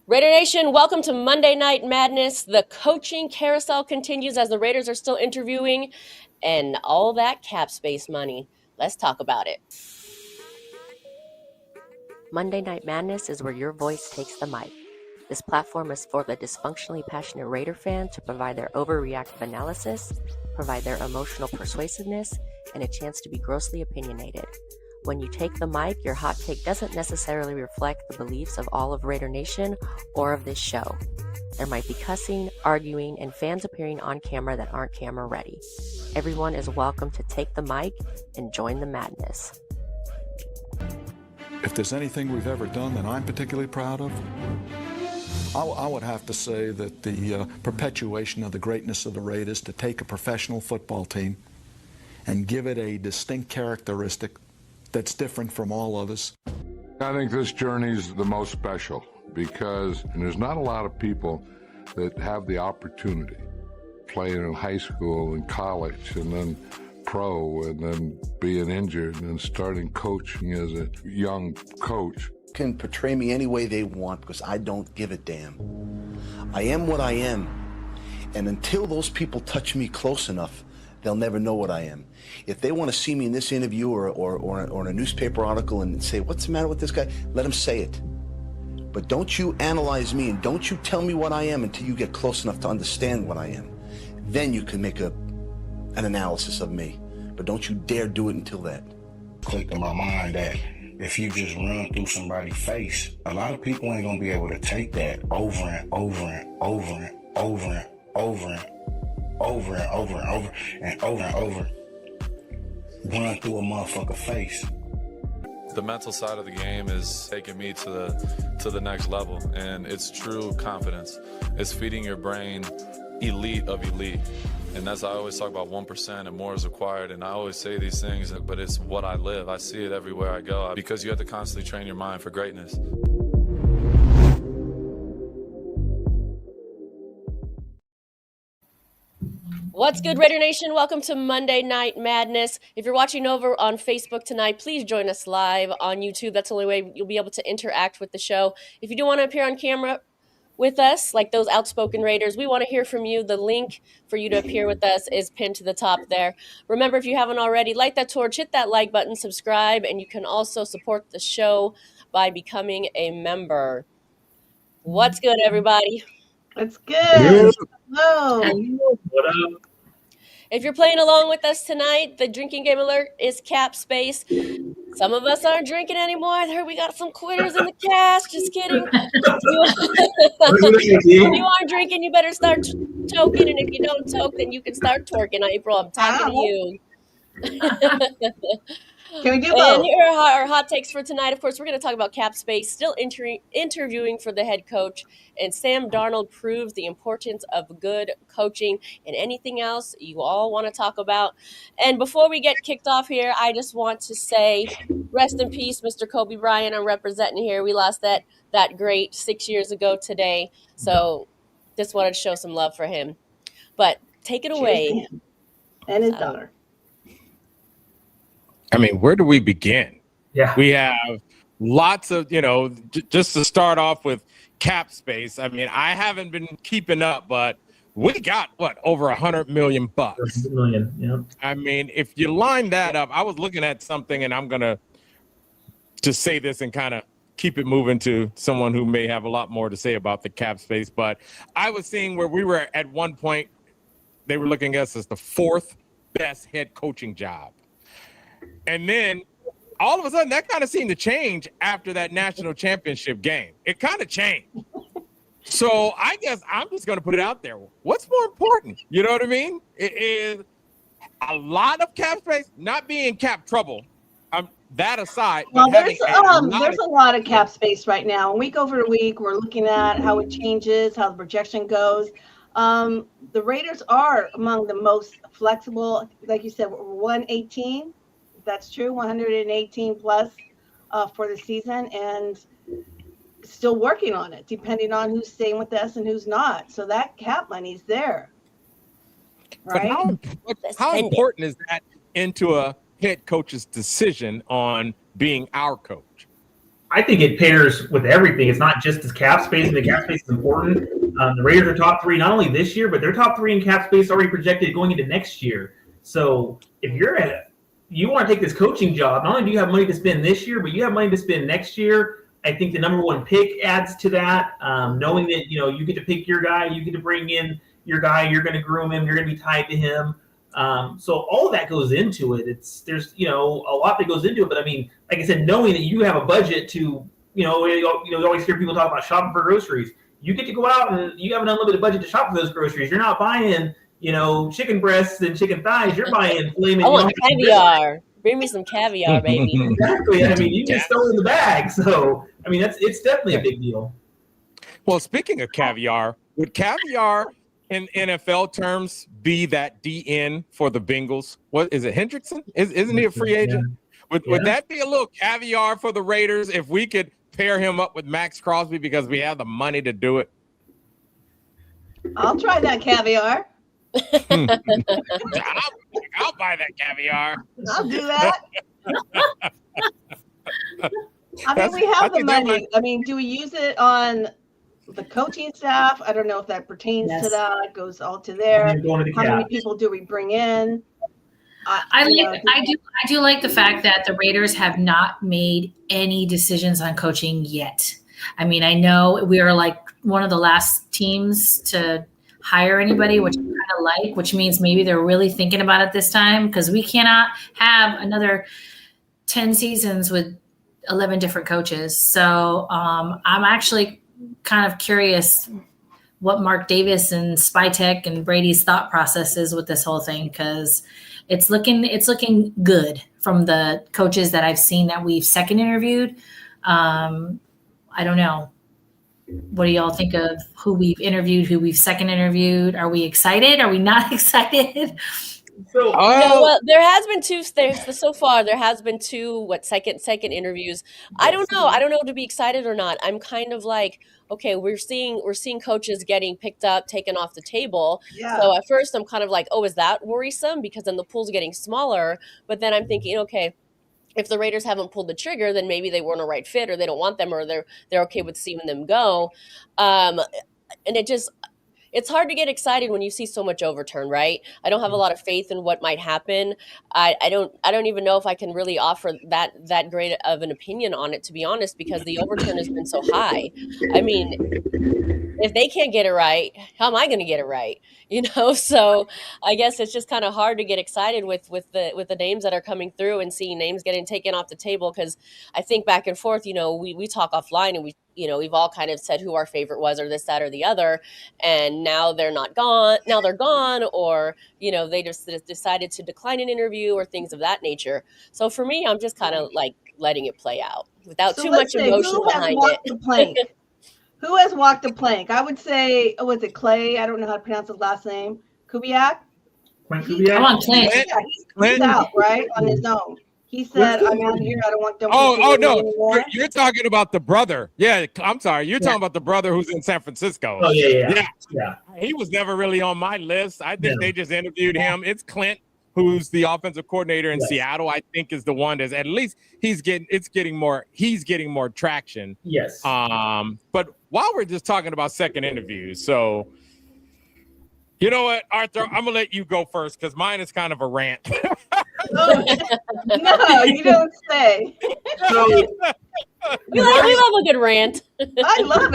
Raider Nation, welcome to Monday Night Madness. The coaching carousel continues as the Raiders are still interviewing and all that cap space money. Let's talk about it. Monday Night Madness is where your voice takes the mic. This platform is for the dysfunctionally passionate Raider fan to provide their overreactive analysis, provide their emotional persuasiveness, and a chance to be grossly opinionated. When you take the mic, your hot take doesn't necessarily reflect the beliefs of all of Raider Nation or of this show. There might be cussing, arguing, and fans appearing on camera that aren't camera ready. Everyone is welcome to take the mic and join the madness. If there's anything we've ever done that I'm particularly proud of, I would have to say that the perpetuation of the greatness of the Raiders, to take a professional football team and give it a distinct characteristic that's different from all others. I think this journey is the most special because there's not a lot of people that have the opportunity playing in high school and college and then pro and then being injured and then starting coaching as a young coach. Can portray me any way they want because I don't give a damn. I am what I am, and until those people touch me close enough, they'll never know what I am. If they want to see me in this interview or in a newspaper article and say, what's the matter with this guy? Let them say it. But don't you analyze me and don't you tell me what I am until you get close enough to understand what I am. Then you can make an analysis of me. But don't you dare do it until that. Clicked in my mind that if you just run through somebody's face, a lot of people ain't gonna be able to take that over and over and over and over and over and over and over and over and over and over. Run through a motherfucker face. The mental side of the game is taking me to the next level, and it's true confidence. It's feeding your brain elite of elite. And that's, I always talk about 1% and more is required. And I always say these things, but it's what I live. I see it everywhere I go because you have to constantly train your mind for greatness. What's good, Raider Nation? Welcome to Monday Night Madness. If you're watching over on Facebook tonight, please join us live on YouTube. That's the only way you'll be able to interact with the show. If you do want to appear on camera with us, like those outspoken Raiders, we want to hear from you. The link for you to appear with us is pinned to the top there. Remember, if you haven't already, light that torch, hit that like button, subscribe, and you can also support the show by becoming a member. What's good, everybody? It's good. Hello. What up? If you're playing along with us tonight, the drinking game alert is cap space. Some of us aren't drinking anymore. I heard we got some quitters in the cast. Just kidding. If you aren't drinking, you better start toking. And if you don't toke, then you can start twerking. April, I'm talking to you. Can we do both? And here are our hot takes for tonight. Of course, we're going to talk about cap space, still interviewing for the head coach, and Sam Darnold proves the importance of good coaching and anything else you all want to talk about. And before we get kicked off here, I just want to say rest in peace, Mr. Kobe Bryant. I'm representing here. We lost that great 6 years ago today. So just wanted to show some love for him. But take it away. And his daughter. I mean, where do we begin? Yeah. We have lots of, just to start off with cap space. I mean, I haven't been keeping up, but we got over $100 million. $100 million, yeah. I mean, if you line that up, I was looking at something, and I'm gonna just say this and kind of keep it moving to someone who may have a lot more to say about the cap space. But I was seeing where we were at one point, they were looking at us as the fourth best head coaching job. And then all of a sudden that kind of seemed to change after that national championship game. It kind of changed. So I guess I'm just going to put it out there. What's more important? You know what I mean? It is a lot of cap space, not being cap trouble. That aside. Well, there's a lot of cap space right now. Week over week, we're looking at how it changes, how the projection goes. The Raiders are among the most flexible. Like you said, 118. That's true, 118 plus for the season, and still working on it, depending on who's staying with us and who's not. So that cap money's there, right? But how important is that into a head coach's decision on being our coach? I think it pairs with everything. It's not just the cap space, and the cap space is important. The Raiders are top 3 not only this year, but they're top 3 in cap space already projected going into next year. So if you want to take this coaching job, not only do you have money to spend this year, but you have money to spend next year. I think the number 1 pick adds to that. Knowing that you get to pick your guy, you get to bring in your guy, you're going to groom him, you're going to be tied to him. So all of that goes into it. There's a lot that goes into it. But I mean, like I said, knowing that you have a budget to you always hear people talk about shopping for groceries. You get to go out and you have an unlimited budget to shop for those groceries. You're not buying chicken breasts and chicken thighs. You're buying flaming. I want caviar. Bring me some caviar, baby. Exactly. I mean, you just throw it in the bag. So I mean, it's definitely a big deal. Well, speaking of caviar, would caviar in NFL terms be that DN for the Bengals? What is it, Hendrickson? Isn't he a free agent? Yeah. Would that be a little caviar for the Raiders if we could pair him up with Max Crosby because we have the money to do it? I'll try that caviar. I'll buy that caviar. I'll do that. I mean, we have the money. I mean, do we use it on the coaching staff? I don't know if that pertains to that. It goes all to there. How many people do we bring in? I do like the fact that the Raiders have not made any decisions on coaching yet. I mean, I know we are like one of the last teams to hire anybody, which I kind of like, which means maybe they're really thinking about it this time, because we cannot have another 10 seasons with 11 different coaches. So I'm actually kind of curious what Mark Davis and Spytek and Brady's thought process is with this whole thing, because it's looking good from the coaches that I've seen that we've second interviewed. I don't know. What do y'all think of who we've interviewed, who we've second interviewed? Are we excited? Are we not excited? So, well, there has been two. So far, there has been two second interviews. I don't know to be excited or not. I'm kind of like, okay, we're seeing coaches getting picked up, taken off the table. Yeah. So at first, I'm kind of like, oh, is that worrisome? Because then the pool's getting smaller. But then I'm thinking, okay, if the Raiders haven't pulled the trigger, then maybe they weren't a right fit, or they don't want them, or they're okay with seeing them go. And it's hard to get excited when you see so much overturn, right? I don't have a lot of faith in what might happen. I don't even know if I can really offer that great of an opinion on it, to be honest, because the overturn has been so high. I mean, if they can't get it right, how am I going to get it right? So I guess it's just kind of hard to get excited with the names that are coming through and seeing names getting taken off the table, because I think back and forth, we talk offline and we've all kind of said who our favorite was, or this, that, or the other, and now they're not gone. Now they're gone, or they just decided to decline an interview or things of that nature. So for me, I'm just kind of like letting it play out without too much emotion behind it. Who has walked the plank? I would say, was it Clay? I don't know how to pronounce his last name. Kubiak? Kubiak? He's out, right? On his own. He said, I'm out here. I don't want them no. anymore. You're talking about the brother. Yeah, I'm sorry. You're talking about the brother who's in San Francisco. Oh, yeah. He was never really on my list. I think they just interviewed him. It's Clint, who's the offensive coordinator in Seattle. I think is the one that's at least he's getting more traction. Yes. But while we're just talking about second interviews, so you know what, Arthur, I'm gonna let you go first because mine is kind of a rant. No, you don't say. We love a good rant. I love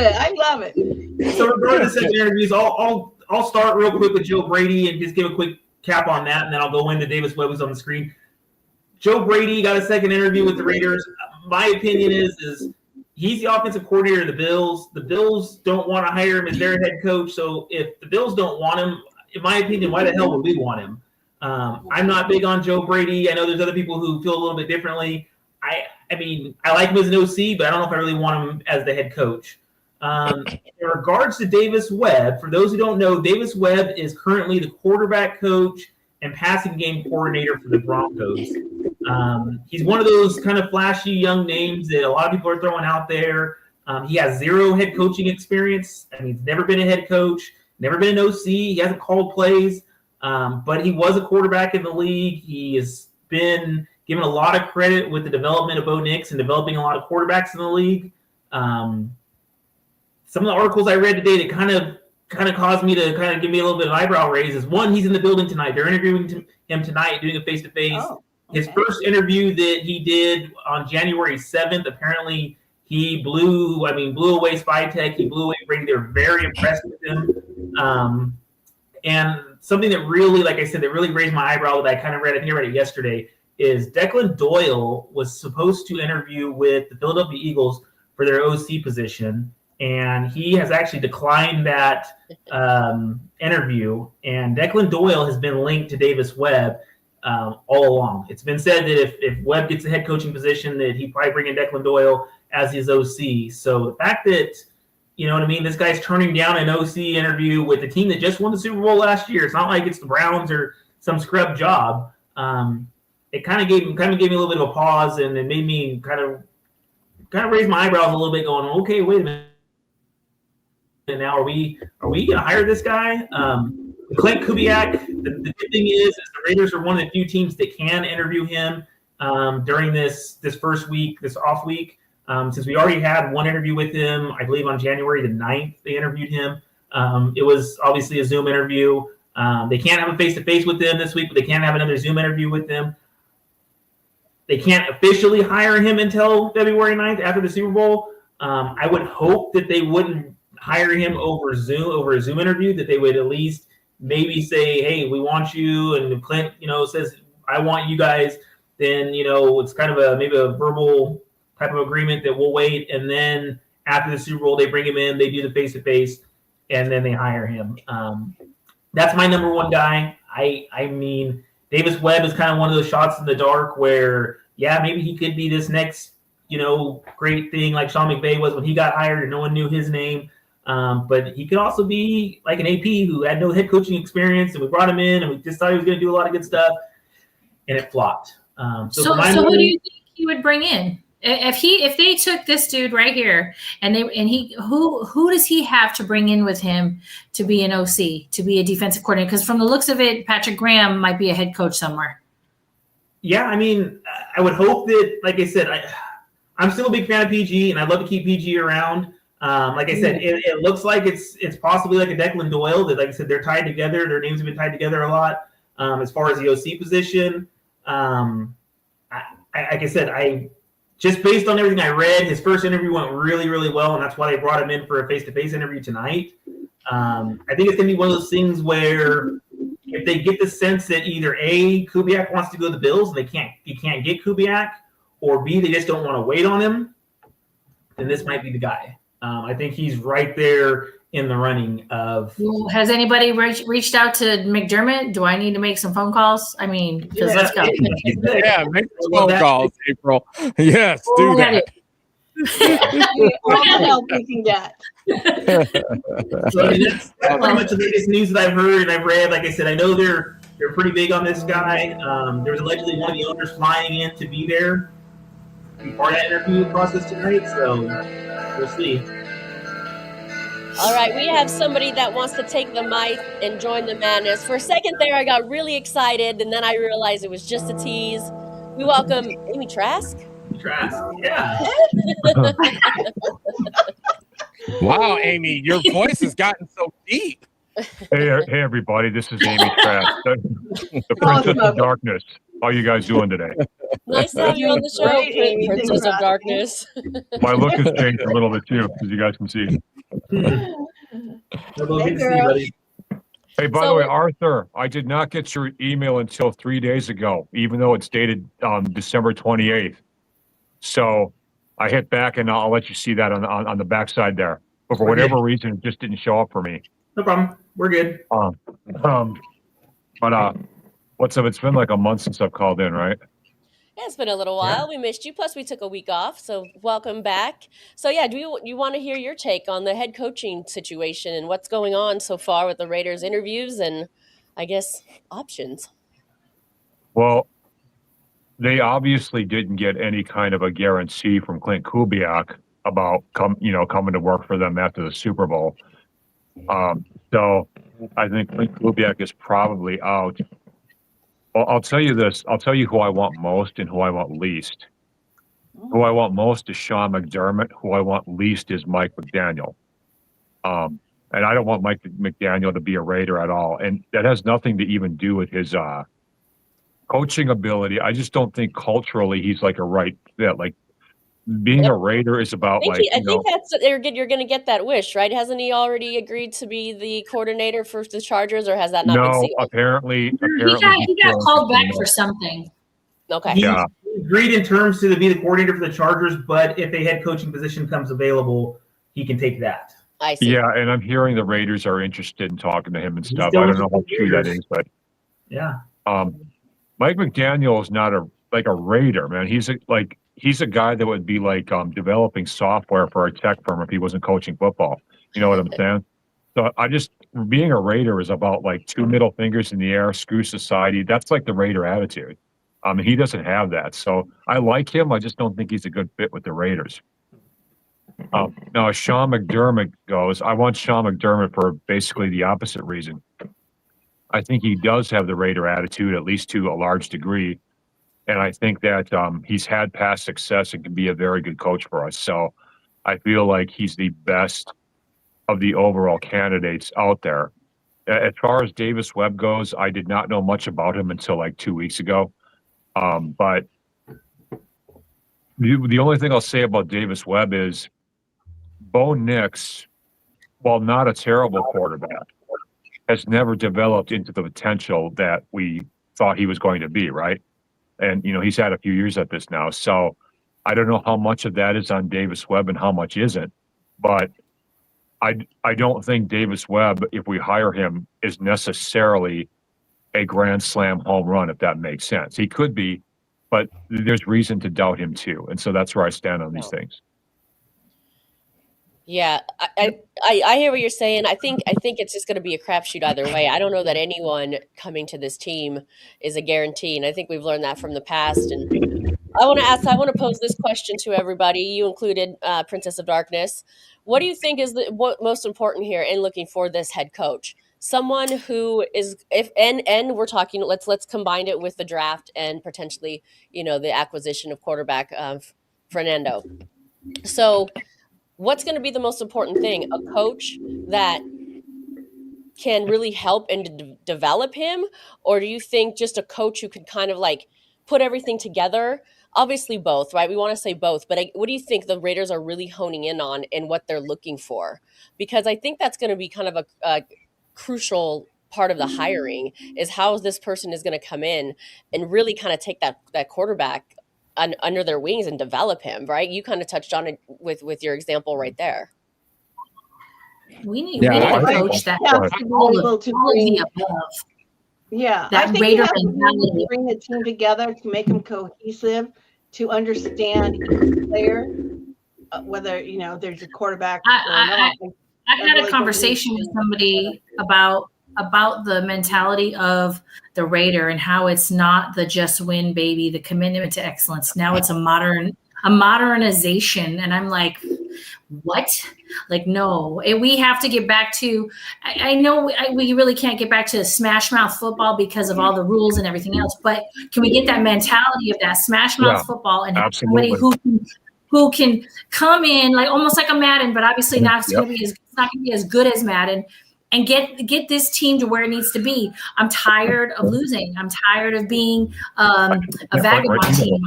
it. So regarding the second interviews, I'll start real quick with Joe Brady and just give a quick cap on that, and then I'll go into Davis Webb, who's on the screen. Joe Brady got a second interview with the Raiders. My opinion is he's the offensive coordinator of the Bills. The Bills don't want to hire him as their head coach. So if the Bills don't want him, in my opinion, why the hell would we want him? I'm not big on Joe Brady. I know there's other people who feel a little bit differently. I mean, I like him as an OC, but I don't know if I really want him as the head coach. In regards to Davis Webb, for those who don't know, Davis Webb is currently the quarterback coach and passing game coordinator for the Broncos. He's one of those kind of flashy young names that a lot of people are throwing out there. He has zero head coaching experience. I mean, he's never been a head coach, never been an OC. He hasn't called plays, but he was a quarterback in the league. He has been given a lot of credit with the development of Bo Nix and developing a lot of quarterbacks in the league. Some of the articles I read today that kind of caused me to kind of give me a little bit of eyebrow raise is, one, he's in the building tonight. They're interviewing him tonight, doing a face-to-face. Oh, okay. His first interview that he did on January 7th, apparently he blew away Spytech. He blew away Brady. They're very impressed with him. And something that really, like I said, that really raised my eyebrow that I kind of read it yesterday is Declan Doyle was supposed to interview with the Philadelphia Eagles for their OC position, and he has actually declined that interview. And Declan Doyle has been linked to Davis Webb all along. It's been said that if Webb gets a head coaching position, that he'd probably bring in Declan Doyle as his OC. So the fact that, you know what I mean, this guy's turning down an OC interview with a team that just won the Super Bowl last year. It's not like it's the Browns or some scrub job. It kind of gave me a little bit of a pause, and it made me kind of raise my eyebrows a little bit, going, okay, wait a minute. And now are we going to hire this guy? Clint Kubiak, the good thing is the Raiders are one of the few teams that can interview him during this first week, this off week. Since we already had one interview with him, I believe on January the 9th, they interviewed him. It was obviously a Zoom interview. They can't have a face-to-face with him this week, but they can have another Zoom interview with him. They can't officially hire him until February 9th after the Super Bowl. I would hope that they wouldn't hire him over a Zoom interview, that they would at least maybe say, hey, we want you. And if Clint, says, I want you guys, then, it's kind of maybe a verbal type of agreement that we'll wait. And then after the Super Bowl, they bring him in, they do the face-to-face, and then they hire him. That's my number one guy. I mean, Davis Webb is kind of one of those shots in the dark where, yeah, maybe he could be this next, great thing like Sean McVay was when he got hired and no one knew his name. But he could also be like an AP who had no head coaching experience, and we brought him in and we just thought he was going to do a lot of good stuff, and it flopped. So who do you think he would bring in? If they took this dude right here who does he have to bring in with him to be an OC, to be a defensive coordinator? Because from the looks of it, Patrick Graham might be a head coach somewhere. Yeah, I mean, I would hope that, like I said, I'm still a big fan of PG, and I'd love to keep PG around. Like I said, it looks like it's possibly like a Declan Doyle that, like I said, they're tied together. Their names have been tied together a lot as far as the OC position. Like I said, just based on everything I read, his first interview went really, really well, and that's why they brought him in for a face-to-face interview tonight. I think it's going to be one of those things where if they get the sense that either A, Kubiak wants to go to the Bills and you can't get Kubiak, or B, they just don't want to wait on him, then this might be the guy. I think he's right there in the running of. Has anybody reached out to McDermott? Do I need to make some phone calls? I mean, let's go. Yeah, make some phone calls, April. Yes, do that. All the help we can get. So, that's pretty much the latest news that I've heard and I've read. Like I said, I know they're pretty big on this guy. There was allegedly one of the owners flying in to be there before that interview process tonight. So we'll see. All right, we have somebody that wants to take the mic and join the madness. For a second there, I got really excited, and then I realized it was just a tease. We welcome Amy Trask. Trask, yeah. Wow, Amy, your voice has gotten so deep. Hey, everybody, this is Amy Trask, the Princess of Darkness. How are you guys doing today? Nice to have you on the show, Princess of Darkness. My look has changed a little bit too, as you guys can see. Hey, by the way, Arthur, I did not get your email until 3 days ago, even though it's dated December 28th. So I hit back, and I'll let you see that on the backside there. But for whatever reason, it just didn't show up for me. No problem. We're good. But what's up? It's been like a month since I've called in, right? Yeah, it's been a little while. We missed you. Plus, we took a week off, so welcome back. So, yeah, do you want to hear your take on the head coaching situation and what's going on so far with the Raiders interviews and, I guess, options? Well, they obviously didn't get any kind of a guarantee from Clint Kubiak about coming to work for them after the Super Bowl. So I think Clint Kubiak is probably out Well, I'll tell you this. I'll tell you who I want most and who I want least. Who I want most is Sean McDermott. Who I want least is Mike McDaniel. And I don't want Mike McDaniel to be a Raider at all. And that has nothing to even do with his coaching ability. I just don't think culturally he's like a right fit. Like being a Raider is about I think that's you're going to get that wish, right? Hasn't he already agreed to be the coordinator for the Chargers, or has that not been sealed? Apparently he got called back for something. Okay. He agreed in terms to be the coordinator for the Chargers, but if a head coaching position comes available, he can take that. I see. Yeah, and I'm hearing the Raiders are interested in talking to him and stuff. I don't know how true that is, but yeah. Mike McDaniel is not a Raider, man. He's a guy that would be like developing software for a tech firm if he wasn't coaching football. You know what I'm saying? So being a Raider is about like two middle fingers in the air, screw society. That's like the Raider attitude. He doesn't have that. So I like him. I just don't think he's a good fit with the Raiders. Now, as Sean McDermott goes, I want Sean McDermott for basically the opposite reason. I think he does have the Raider attitude, at least to a large degree. And I think that he's had past success and can be a very good coach for us. So I feel like he's the best of the overall candidates out there. As far as Davis Webb goes, I did not know much about him until like 2 weeks ago. But the only thing I'll say about Davis Webb is Bo Nix, while not a terrible quarterback, has never developed into the potential that we thought he was going to be, right? And, he's had a few years at this now. So I don't know how much of that is on Davis Webb and how much isn't. But I don't think Davis Webb, if we hire him, is necessarily a grand slam home run, if that makes sense. He could be, but there's reason to doubt him too. And so that's where I stand on these things. Yeah, I hear what you're saying. I think it's just going to be a crapshoot either way. I don't know that anyone coming to this team is a guarantee, and I think we've learned that from the past. And I want to pose this question to everybody. You included, Princess of Darkness. What do you think is what most important here in looking for this head coach? Someone who is and we're talking. Let's combine it with the draft and potentially the acquisition of quarterback Fernando. So. What's going to be the most important thing? A coach that can really help and develop him? Or do you think just a coach who can kind of like put everything together? Obviously both, right? We want to say both. But what do you think the Raiders are really honing in on and what they're looking for? Because I think that's going to be kind of a crucial part of the hiring is how this person is going to come in and really kind of take that quarterback under their wings and develop him, right? You kind of touched on it with your example right there. We need a coach that all of the above. Yeah, that I think Raider mentality to bring the team together to make them cohesive, to understand each player, whether there's a quarterback or not. I had a conversation with somebody about the mentality of the Raider and how it's not the just win baby, the commitment to excellence. Now it's a modernization. And I'm like, what? Like, no, we have to get back to, I know we really can't get back to smash mouth football because of all the rules and everything else, but can we get that mentality of that smash mouth football and have somebody who can come in like almost like a Madden, but obviously not going to be as good as Madden, and get this team to where it needs to be. I'm tired of losing. I'm tired of being a vagabond team.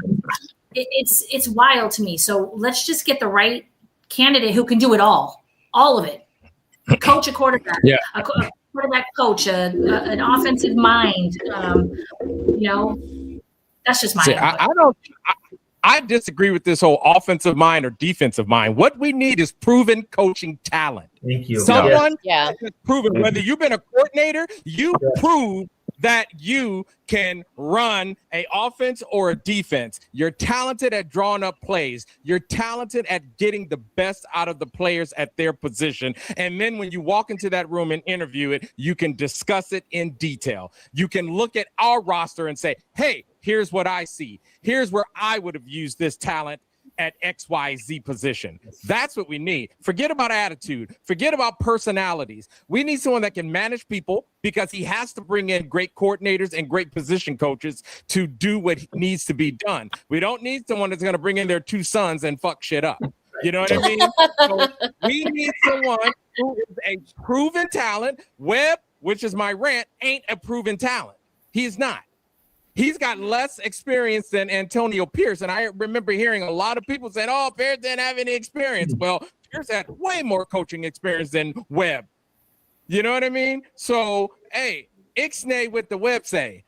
It's wild to me. So let's just get the right candidate who can do it all of it. Coach a quarterback, a quarterback coach, an offensive mind. That's just my input. I disagree with this whole offensive mind or defensive mind. What we need is proven coaching talent. Thank you. Someone has proven, whether you've been a coordinator, you prove that you can run an offense or a defense. You're talented at drawing up plays. You're talented at getting the best out of the players at their position. And then when you walk into that room and interview it, you can discuss it in detail. You can look at our roster and say, hey, here's what I see. Here's where I would have used this talent. at XYZ position. That's what we need. Forget about attitude. Forget about personalities. We need someone that can manage people, because he has to bring in great coordinators and great position coaches to do what needs to be done. We don't need someone that's going to bring in their 2 sons and fuck shit up. You know what I mean? So we need someone who is a proven talent. Webb, which is my rant, ain't a proven talent. He's not. He's got less experience than Antonio Pierce. And I remember hearing a lot of people saying, oh, Pierce didn't have any experience. Well, Pierce had way more coaching experience than Webb. You know what I mean? So, hey, Ixnay with the Webb say.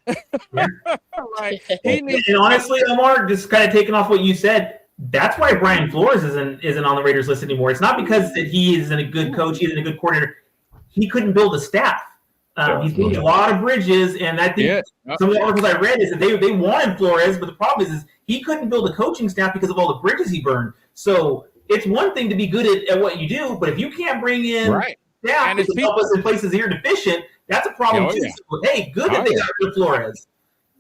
Right. And honestly, Omar, just kind of taking off what you said, that's why Brian Flores isn't on the Raiders list anymore. It's not because that he isn't a good coach, he isn't a good coordinator. He couldn't build a staff. He's building a lot of bridges, and I think some of the articles I read is that they wanted Flores, but the problem is he couldn't build a coaching staff because of all the bridges he burned. So it's one thing to be good at what you do, but if you can't bring in staff to help us in places you're deficient, that's a problem too. So, hey, good that they got rid of Flores.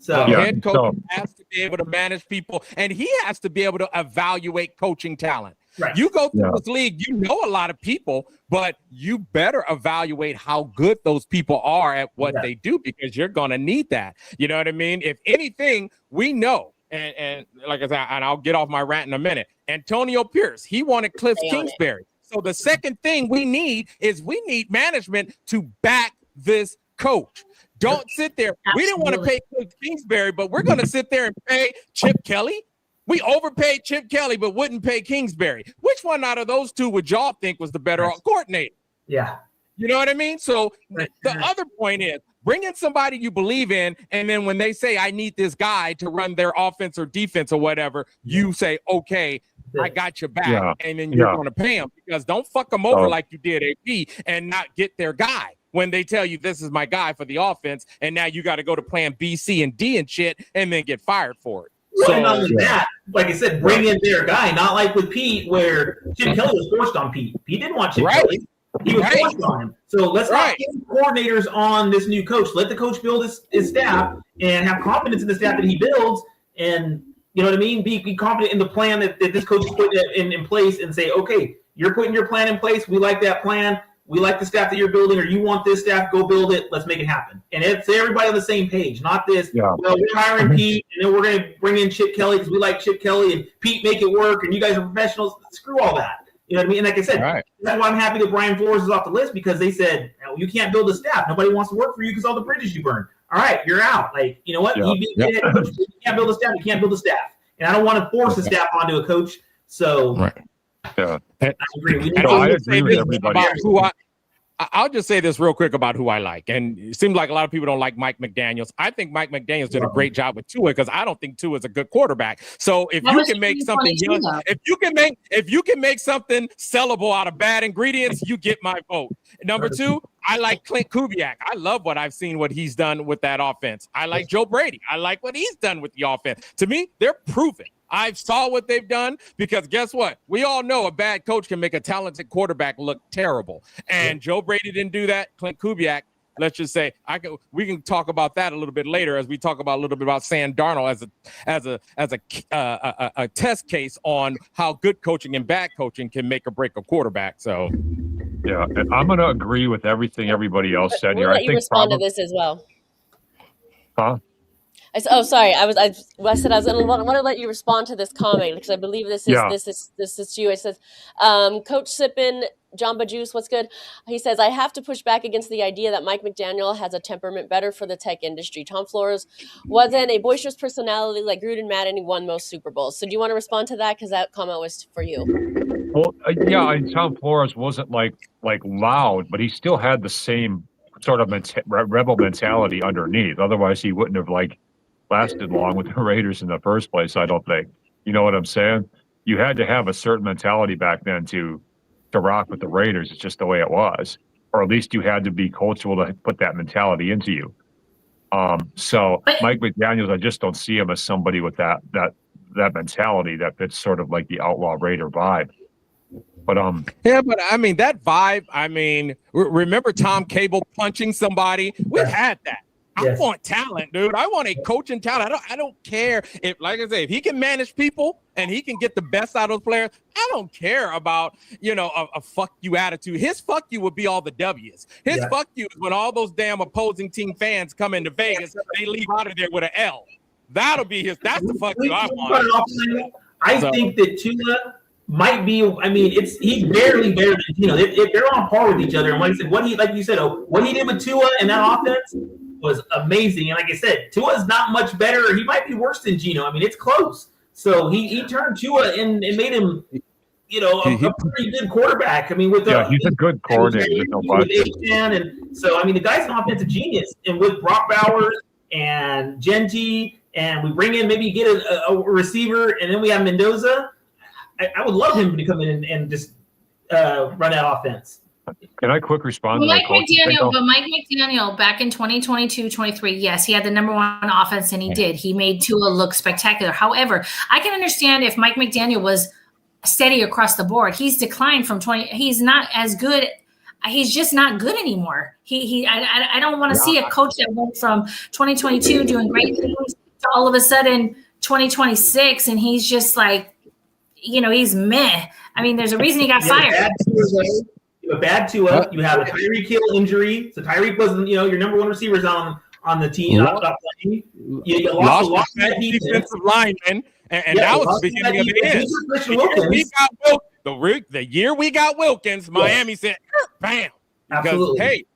So head coach has to be able to manage people, and he has to be able to evaluate coaching talent. Right. You go through this league, you know a lot of people, but you better evaluate how good those people are at what they do, because you're going to need that. You know what I mean? If anything, we know, and like I said, and I'll get off my rant in a minute, Antonio Pierce, he wanted Cliff Kingsbury. So the second thing we need is we need management to back this coach. Don't sit there. We didn't want to pay Cliff Kingsbury, but we're going to sit there and pay Chip Kelly. We overpaid Chip Kelly, but wouldn't pay Kingsbury. Which one out of those two would y'all think was the better coordinator? Yeah. You know what I mean? So the other point is, bring in somebody you believe in, and then when they say, I need this guy to run their offense or defense or whatever, you say, okay, I got your back, and then you're going to pay him, because don't fuck them over like you did AP and not get their guy when they tell you this is my guy for the offense, and now you got to go to plan B, C, and D and shit, and then get fired for it. So not only that, like I said, bring in their guy, not like with Pete, where Chip Kelly was forced on Pete. Pete didn't want Chip Kelly. He was forced on him. So let's not get coordinators on this new coach. Let the coach build his staff and have confidence in the staff that he builds, and you know what I mean? Be confident in the plan that this coach is putting in place, and say, okay, you're putting your plan in place. We like that plan. We like the staff that you're building, or you want this staff, go build it. Let's make it happen. And it's everybody on the same page, not this, well, we're hiring Pete, and then we're going to bring in Chip Kelly because we like Chip Kelly, and Pete, make it work, and you guys are professionals. Screw all that. You know what I mean? And like I said, that's why I'm happy that Brian Flores is off the list, because they said, you can't build a staff. Nobody wants to work for you because all the bridges you burned. All right, you're out. Like, you know what? You can't build a staff. You can't build a staff. And I don't want to force the staff onto a coach. So I agree. I agree with everybody. I'll just say this real quick about who I like. And it seems like a lot of people don't like Mike McDaniels. I think Mike McDaniels did a great job with Tua, because I don't think Tua is a good quarterback. So if you can make something young, if you can make something sellable out of bad ingredients, you get my vote. Number 2, I like Clint Kubiak. I love what he's done with that offense. I like Joe Brady. I like what he's done with the offense. To me, they're proven. I saw what they've done, because guess what? We all know a bad coach can make a talented quarterback look terrible. And Joe Brady didn't do that. Clint Kubiak, let's just say, we can talk about that a little bit later as we talk about a little bit about Sam Darnold as a test case on how good coaching and bad coaching can make or break a quarterback. So, yeah, I'm going to agree with everything everybody else said here. I think respond to this as well. Huh? I said, sorry. I said I was going to want to let you respond to this comment, because I believe this is you. It says, Coach Sippin, Jamba Juice, what's good? He says, I have to push back against the idea that Mike McDaniel has a temperament better for the tech industry. Tom Flores wasn't a boisterous personality like Gruden, Madden, and he won most Super Bowls. So do you want to respond to that? Because that comment was for you. Well, and Tom Flores wasn't like loud, but he still had the same sort of rebel mentality underneath. Otherwise, he wouldn't have lasted long with the Raiders in the first place, I don't think. You know what I'm saying? You had to have a certain mentality back then to rock with the Raiders. It's just the way it was. Or at least you had to be coachable to put that mentality into you. So Mike McDaniels, I just don't see him as somebody with that mentality that fits sort of like the outlaw Raider vibe. But but I mean that vibe. I mean, remember Tom Cable punching somebody? We've had that. I want talent, dude. I want a coaching talent. I don't care if, like I say, if he can manage people and he can get the best out of those players. I don't care about, a fuck you attitude. His fuck you would be all the W's. His fuck you is when all those damn opposing team fans come into Vegas, they leave out of there with an L. That'll be his. That's the fuck you I want. I think that Tua might be. I mean, he's barely better than Geno. They're on par with each other. And like I said, what he did with Tua and that offense was amazing. And like I said, Tua's not much better. He might be worse than Geno. I mean, it's close. So he turned Tua and made him, a pretty good quarterback. I mean, he's a good coordinator. And so, I mean, the guy's an offensive genius. And with Brock Bowers and Genty, and we bring in, maybe get a receiver, and then we have Mendoza. I would love him to come in and just run that offense. Can I quick respond to Mike McDaniel, back in 2022-23, yes, he had the number one offense, and he did. He made Tua look spectacular. However, I can understand if Mike McDaniel was steady across the board. He's declined from 20. He's not as good. He's just not good anymore. I don't want to see a coach that went from 2022 doing great things to all of a sudden 2026, and he's just like, he's meh. I mean, there's a reason he got fired. You have a bad Tua. You have a Tyreek Hill injury. So Tyreek wasn't, your number one receiver's on the team. You lost that defensive lineman, and that was the beginning of the end. The year we got Wilkins, Miami said, bam. Absolutely. Hey,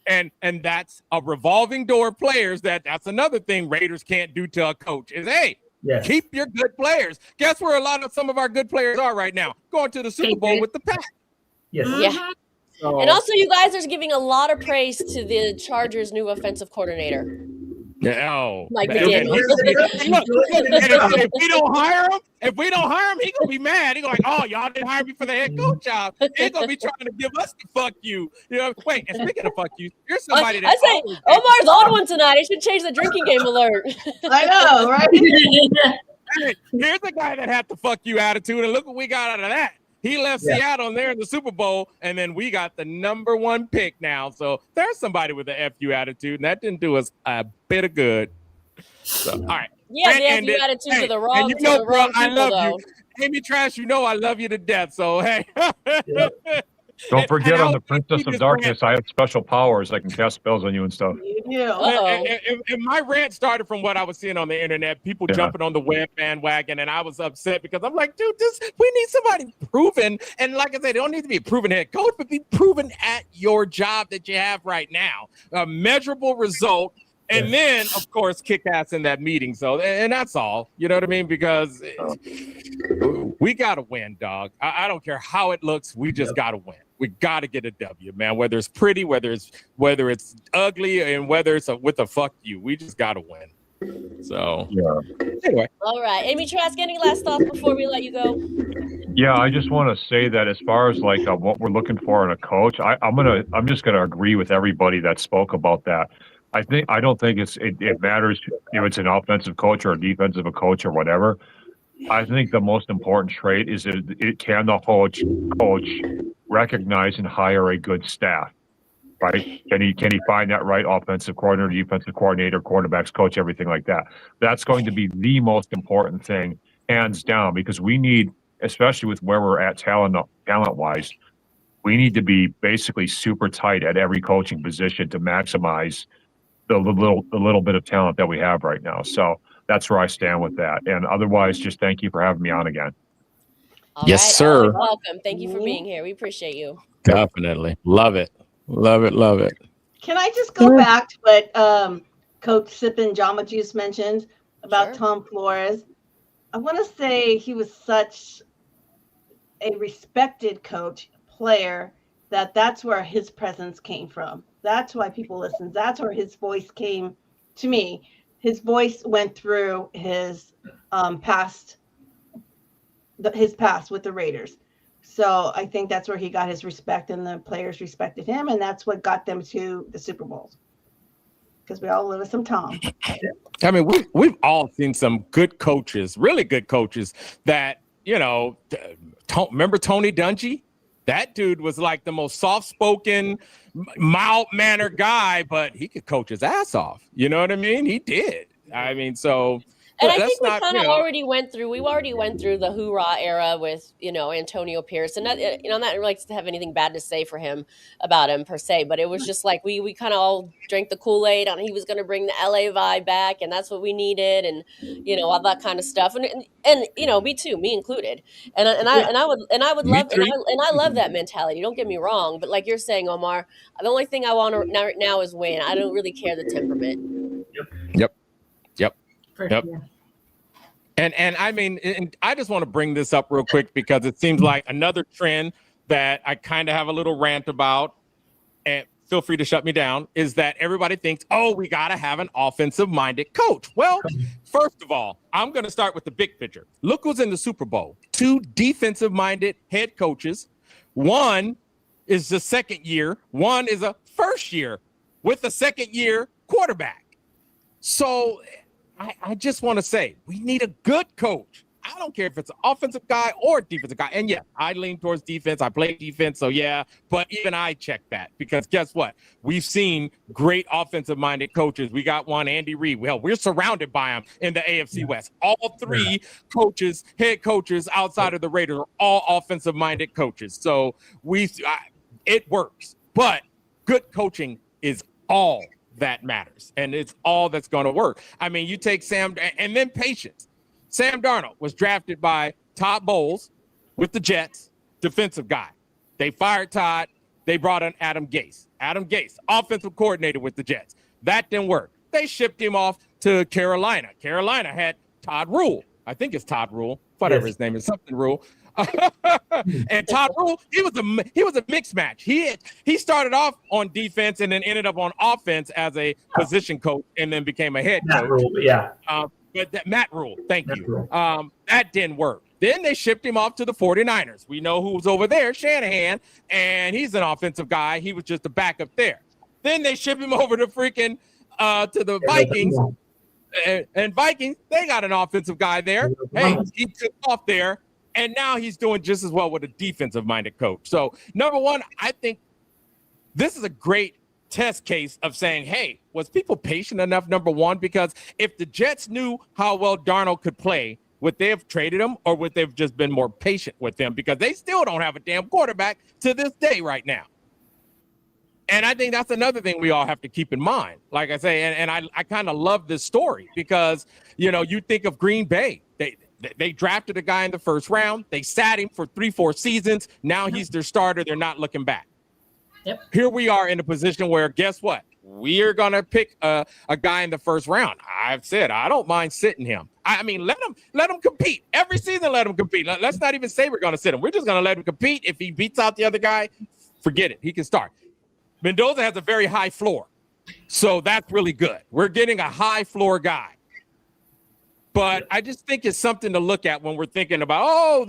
and that's a revolving door of players. That's another thing Raiders can't do to a coach is, hey, keep your good players. Guess where some of our good players are right now? Going to the Super Bowl with the Pack. Yes. Yeah. So, and also, you guys are giving a lot of praise to the Chargers' new offensive coordinator. Mike McDaniel. If we don't hire him, he's gonna be mad. He's like, "Oh, y'all didn't hire me for the head coach job." He's gonna be trying to give us the fuck you. Wait. And speaking of fuck you, you're somebody that I say Omar's on one tonight. He should change the drinking game alert. I know, right? Hey, here's a guy that had the fuck you attitude, and look what we got out of that. He left Seattle and they're in the Super Bowl, and then we got the number one pick now. So there's somebody with an FU attitude, and that didn't do us a bit of good. So, all right. Yeah, the FU attitude to the wrong, and bro, people, I love you. Amy Trash, I love you to death. So, hey. Don't forget, I'm the Princess of Darkness. I have special powers. I can cast spells on you and stuff. And my rant started from what I was seeing on the internet, people jumping on the web bandwagon, and I was upset because I'm like, dude, we need somebody proven. And like I said, they don't need to be a proven head coach, but be proven at your job that you have right now. A measurable result. And then, of course, kick ass in that meeting. So, and that's all. You know what I mean? Because we got to win, dog. I don't care how it looks. We just got to win. We got to get a W, man. Whether it's pretty, whether it's ugly, and whether it's with a fuck you, we just got to win. So, anyway. All right. Amy Trask, any last thoughts before we let you go? Yeah, I just want to say that as far as like what we're looking for in a coach, I'm just gonna agree with everybody that spoke about that. I don't think it matters if it's an offensive coach or a defensive coach or whatever. I think the most important trait is can the coach recognize and hire a good staff, right? Can he find that right offensive coordinator, defensive coordinator, quarterbacks coach, everything like that? That's going to be the most important thing, hands down, because we need, especially with where we're at talent-wise, we need to be basically super tight at every coaching position to maximize the little bit of talent that we have right now. So that's where I stand with that. And otherwise, just thank you for having me on again. All yes, right. sir. You're welcome. Thank you for being here. We appreciate you. Definitely. Love it. Love it. Love it. Can I just go back to what Coach Sippin Jamba Juice mentioned about Tom Flores? I want to say he was such a respected coach, player, that's where his presence came from. That's why people listen. That's where his voice came to me. His voice went through his past with the Raiders. So I think that's where he got his respect, and the players respected him, and that's what got them to the Super Bowls. Because we all live with some Tom. I mean, we've all seen some good coaches, really good coaches that, remember Tony Dungy? That dude was like the most soft-spoken, mild-mannered guy, but he could coach his ass off. You know what I mean? He did. I mean, so. And I think we kind of already went through the hoorah era with, Antonio Pierce. And that, I'm not really to have anything bad to say about him per se, but it was just like we kind of all drank the Kool-Aid on he was going to bring the LA vibe back, and that's what we needed, and all that kind of stuff. And me too, me included. And I love that mentality. Don't get me wrong, but like you're saying, Omar, the only thing I want right now is win. I don't really care the temperament. Yep. Yep. And I mean, and I just want to bring this up real quick because it seems like another trend that I kind of have a little rant about, and feel free to shut me down, is that everybody thinks, oh, we got to have an offensive-minded coach. Well, first of all, I'm going to start with the big picture. Look who's in the Super Bowl. 2 defensive-minded head coaches. One is the second year. One is a first year with a second-year quarterback. So I just want to say we need a good coach. I don't care if it's an offensive guy or a defensive guy. And yeah, I lean towards defense. I play defense. So yeah, but even I check that because guess what? We've seen great offensive-minded coaches. We got one, Andy Reid. Well, we're surrounded by him in the AFC West. All 3 coaches, head coaches outside of the Raiders are all offensive-minded coaches. So it works. But good coaching is all that matters, and it's all that's going to work. I mean, you take Sam, and then patience. Sam Darnold was drafted by Todd Bowles with the Jets, defensive guy. They fired Todd. They brought in Adam Gase. Adam Gase, offensive coordinator with the Jets. That didn't work. They shipped him off to Carolina. Carolina had Todd Rule. I think it's Todd Rule, whatever his name is, something Rule. And Todd Rule, he was a mixed match. He started off on defense and then ended up on offense as a position coach and then became a head coach. Matt Rule, thank you. That didn't work. Then they shipped him off to the 49ers. We know who's over there, Shanahan, and he's an offensive guy. He was just a backup there. Then they ship him over to freaking to the Vikings. And Vikings, they got an offensive guy there. Hey, he took off there. And now he's doing just as well with a defensive-minded coach. So, number one, I think this is a great test case of saying, hey, was people patient enough, number one? Because if the Jets knew how well Darnold could play, would they have traded him or would they have just been more patient with him? Because they still don't have a damn quarterback to this day right now. And I think that's another thing we all have to keep in mind. Like I say, and I kind of love this story because, you think of Green Bay. They drafted a guy in the first round. They sat him for 3-4 seasons. Now he's their starter. They're not looking back. Yep. Here we are in a position where, guess what? We are going to pick a guy in the first round. I've said I don't mind sitting him. I mean, let him compete. Every season, let him compete. Let's not even say we're going to sit him. We're just going to let him compete. If he beats out the other guy, forget it. He can start. Mendoza has a very high floor. So that's really good. We're getting a high floor guy. But I just think it's something to look at when we're thinking about,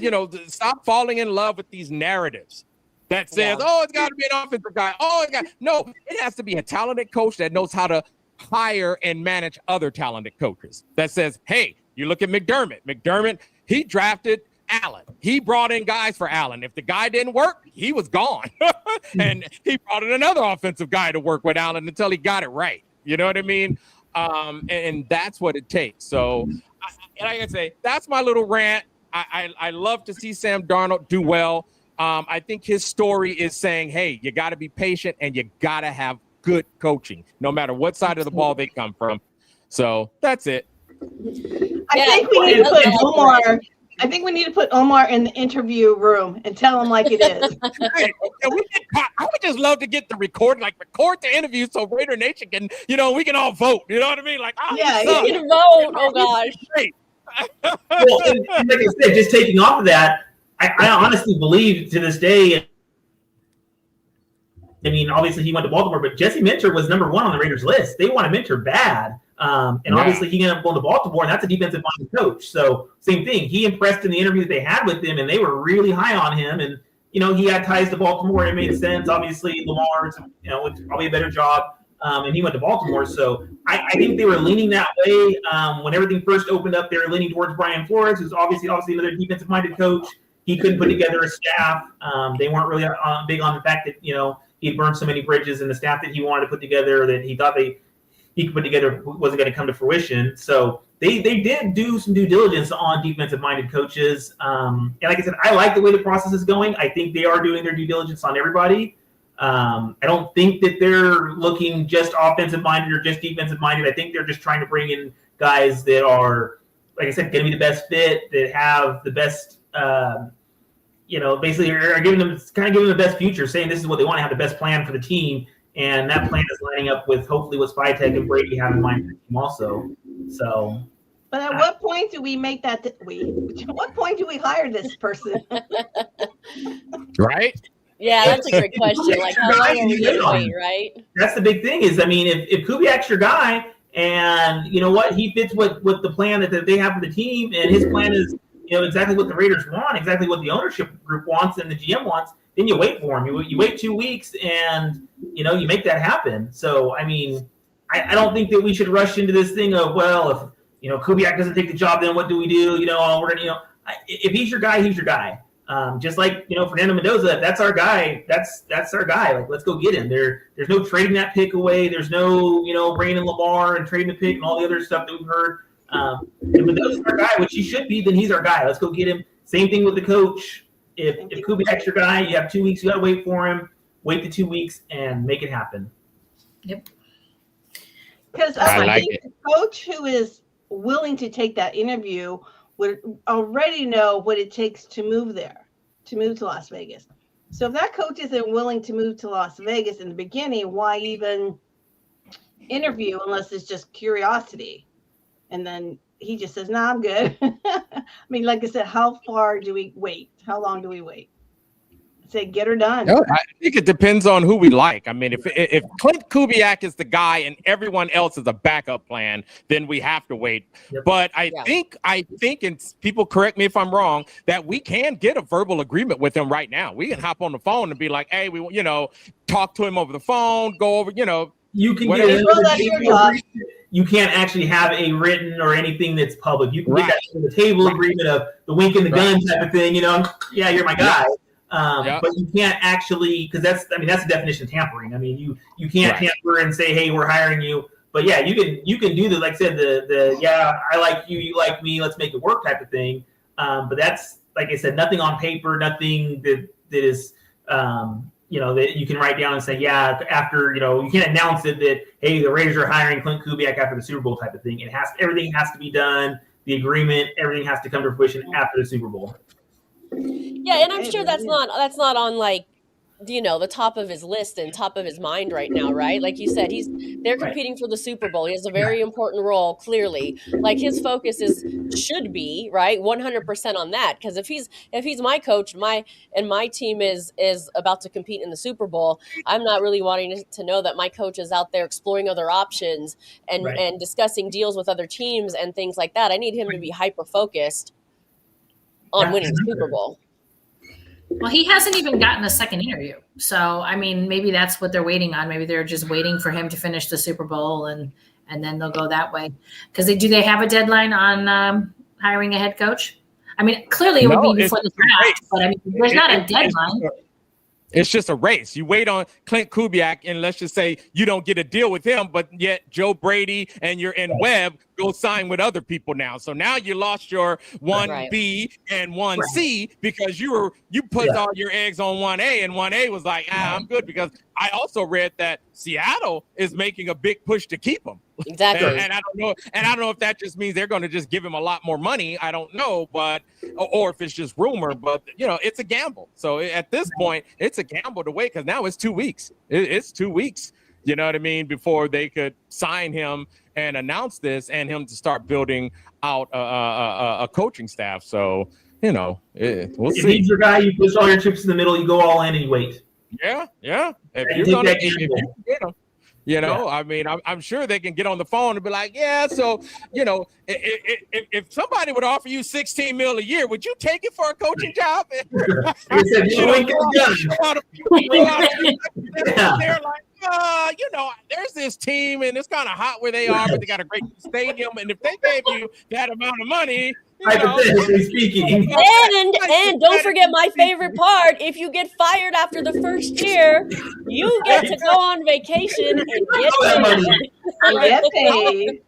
stop falling in love with these narratives that says, it's got to be an offensive guy. No, it has to be a talented coach that knows how to hire and manage other talented coaches. That says, hey, you look at McDermott. McDermott, he drafted Allen. He brought in guys for Allen. If the guy didn't work, he was gone. And he brought in another offensive guy to work with Allen until he got it right. You know what I mean? And that's what it takes. So, like I say, that's my little rant. I love to see Sam Darnold do well. I think his story is saying, hey, you got to be patient and you got to have good coaching, no matter what side of the ball they come from. So that's it. I think we need to put Omar in the interview room and tell him like it is. I would just love to get the record the interview so Raider Nation can, we can all vote. You know what I mean? Like, you can vote. Oh gosh. Well, and like I said, just taking off of that, I honestly believe to this day. I mean, obviously he went to Baltimore, but Jesse Minter was number 1 on the Raiders list. They want Minter bad. Obviously he ended up going to Baltimore, and that's a defensive-minded coach. So same thing. He impressed in the interview that they had with him, and they were really high on him. And, he had ties to Baltimore. It made sense. Obviously, Lamar's, it's probably a better job. And he went to Baltimore. So I think they were leaning that way. When everything first opened up, they were leaning towards Brian Flores, who's obviously another defensive-minded coach. he couldn't put together a staff. They weren't really big on the fact that, he'd burned so many bridges, and the staff that he wanted to put together that he thought he could put together wasn't going to come to fruition. So they did do some due diligence on defensive-minded coaches. And like I said, I like the way the process is going. I think they are doing their due diligence on everybody. I don't think that they're looking just offensive-minded or just defensive-minded. I think they're just trying to bring in guys that are, like I said, going to be the best fit, that have the best, basically are giving them the best future, saying this is what they want to have, the best plan for the team. And that plan is lining up with hopefully what Spytek and Brady have in mind for the team also. So, but at what point do we make that? At what point do we hire this person? Right? Yeah, that's a great question. Like, how long are we going to wait, right? That's the big thing is, if Kubiak's your guy and you know what, he fits what the plan that they have for the team, and his plan is, exactly what the Raiders want, exactly what the ownership group wants and the GM wants, then you wait for him. You wait 2 weeks and, you make that happen. So, I don't think that we should rush into this thing of, well, if, Kubiak doesn't take the job, then what do we do? We're going to, if he's your guy, he's your guy. Just like, Fernando Mendoza, that's our guy. That's our guy. Like, let's go get him. There's no trading that pick away. There's no, bringing in Lamar and trading the pick and all the other stuff that we've heard. If Mendoza's our guy, which he should be, then he's our guy. Let's go get him. Same thing with the coach. If Kubiak's your guy, you have 2 weeks. You got to wait for him. Wait the 2 weeks and make it happen. Yep. Because I think the coach who is willing to take that interview would already know what it takes to move to Las Vegas. So if that coach isn't willing to move to Las Vegas in the beginning, why even interview unless it's just curiosity? And then he just says, "No, I'm good." Like I said, how far do we wait? How long do we wait? Say, get her done. No, I think it depends on who we like. If Clint Kubiak is the guy and everyone else is a backup plan, then we have to wait. Yep. But I think, and people correct me if I'm wrong, that we can get a verbal agreement with him right now. We can hop on the phone and be like, "Hey, we talk to him over the phone, go over, You can get it. You can't actually have a written or anything that's public. You can get that from the table agreement of the wink and the gun type of thing. Yeah, you're my guy. But you can't actually, because that's the definition of tampering. You can't tamper and say, "Hey, we're hiring you." But yeah, you can do the, like I said, the I like you, you like me, let's make it work type of thing. But that's, like I said, nothing on paper, nothing that is that you can write down and say, yeah, after, you can't announce it that, hey, the Raiders are hiring Clint Kubiak after the Super Bowl type of thing. Everything has to be done. The agreement, everything has to come to fruition after the Super Bowl. Yeah, and I'm sure that's not on like, the top of his list and top of his mind right now, right? Like you said, they're competing for the Super Bowl. He has a very important role, clearly. Like his focus should be, right, 100% on that. Because if he's my coach, my team is about to compete in the Super Bowl, I'm not really wanting to know that my coach is out there exploring other options and discussing deals with other teams and things like that. I need him to be hyper focused on winning the Super Bowl. Well, he hasn't even gotten a second interview. So, maybe that's what they're waiting on. Maybe they're just waiting for him to finish the Super Bowl and then they'll go that way. Because they have a deadline on hiring a head coach? Clearly it would be before the draft, but there's not a deadline. It's just a race. You wait on Clint Kubiak, and let's just say you don't get a deal with him, but yet Joe Brady and Webb go sign with other people now. So now you lost your 1B and 1C because you put all your eggs on 1A, and 1A was like, I'm good, because I also read that Seattle is making a big push to keep him. Exactly. And I don't know if that just means they're going to just give him a lot more money. I don't know, but or if it's just rumor, but it's a gamble. So at this point, it's a gamble to wait, because now it's 2 weeks. It's 2 weeks. You know what I mean? Before they could sign him and announce this, and him to start building out a coaching staff. So we'll see. If he's your guy, you push all your chips in the middle, you go all in and you wait. Yeah. If you can get him. I'm sure they can get on the phone and be like, yeah, so, if somebody would offer you $16 million a year, would you take it for a coaching job? They're like, there's this team and it's kind of hot where they are, but they got a great stadium. And if they gave you that amount of money, hypothetically speaking. And don't forget my favorite part. If you get fired after the first year, you get to go on vacation and get paid.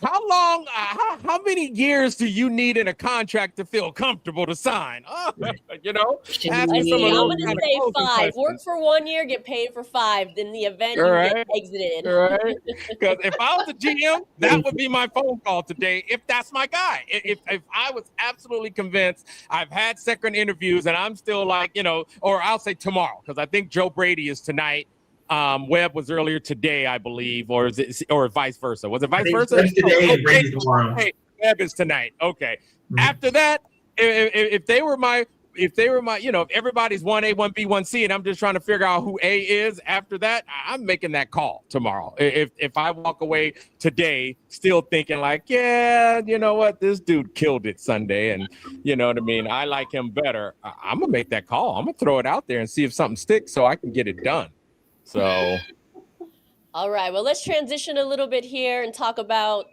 How long, how many years do you need in a contract to feel comfortable to sign? I'm going to say 5. Work for 1 year, get paid for 5. Then the event you get exited. Right. Because if I was a GM, that would be my phone call today if that's my guy. If I was absolutely convinced, I've had second interviews and I'm still like, or I'll say tomorrow, because I think Joe Brady is tonight. Webb was earlier today, I believe, or vice versa? Was it vice versa? Webb's today and Brady's tomorrow. Hey, Webb is tonight. Okay. Mm-hmm. After that, if they were my, if everybody's 1A, 1B, 1C, and I'm just trying to figure out who A is after that, I'm making that call tomorrow. If I walk away today still thinking like, yeah, you know what, this dude killed it Sunday, and you know what I mean, I like him better, I'm gonna make that call. I'm gonna throw it out there and see if something sticks so I can get it done. So, all right, well, let's transition a little bit here and talk about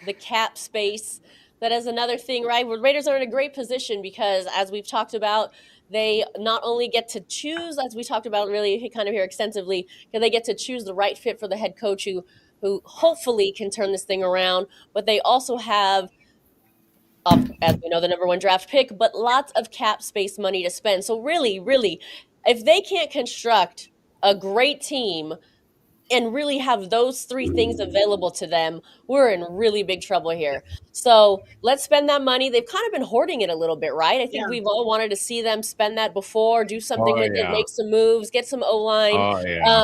the cap space. That is another thing, right? Where Raiders are in a great position because, as we've talked about, they not only get to choose, as we talked about really kind of here extensively, they get to choose the right fit for the head coach who hopefully can turn this thing around, but they also have, as we know, the number 1 draft pick, but lots of cap space money to spend. So really, if they can't construct a great team and really have those 3 things available to them, we're in really big trouble here. So let's spend that money. They've kind of been hoarding it a little bit, right? I think we've all wanted to see them spend that before, do something with it, make some moves, get some O-line,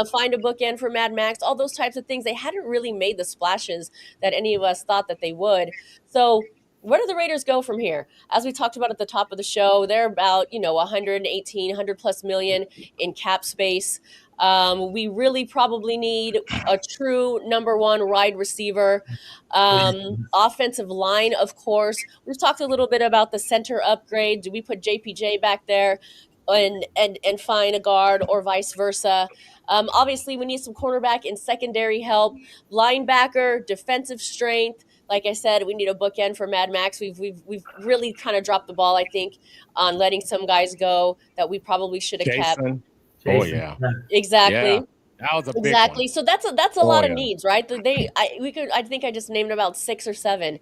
find a bookend for Mad Max, all those types of things. They hadn't really made the splashes that any of us thought that they would. So where do the Raiders go from here? As we talked about at the top of the show, they're about, 100 plus million in cap space. We really probably need a true number 1 wide receiver. Offensive line, of course. We've talked a little bit about the center upgrade. Do we put JPJ back there and find a guard or vice versa? Obviously, we need some cornerback and secondary help. Linebacker, defensive strength. Like I said, we need a bookend for Mad Max. We've really kind of dropped the ball, I think, on letting some guys go that we probably should have kept. Oh yeah, exactly. Yeah, that was a big one. So that's a lot of needs, right? I think I just named about 6 or 7,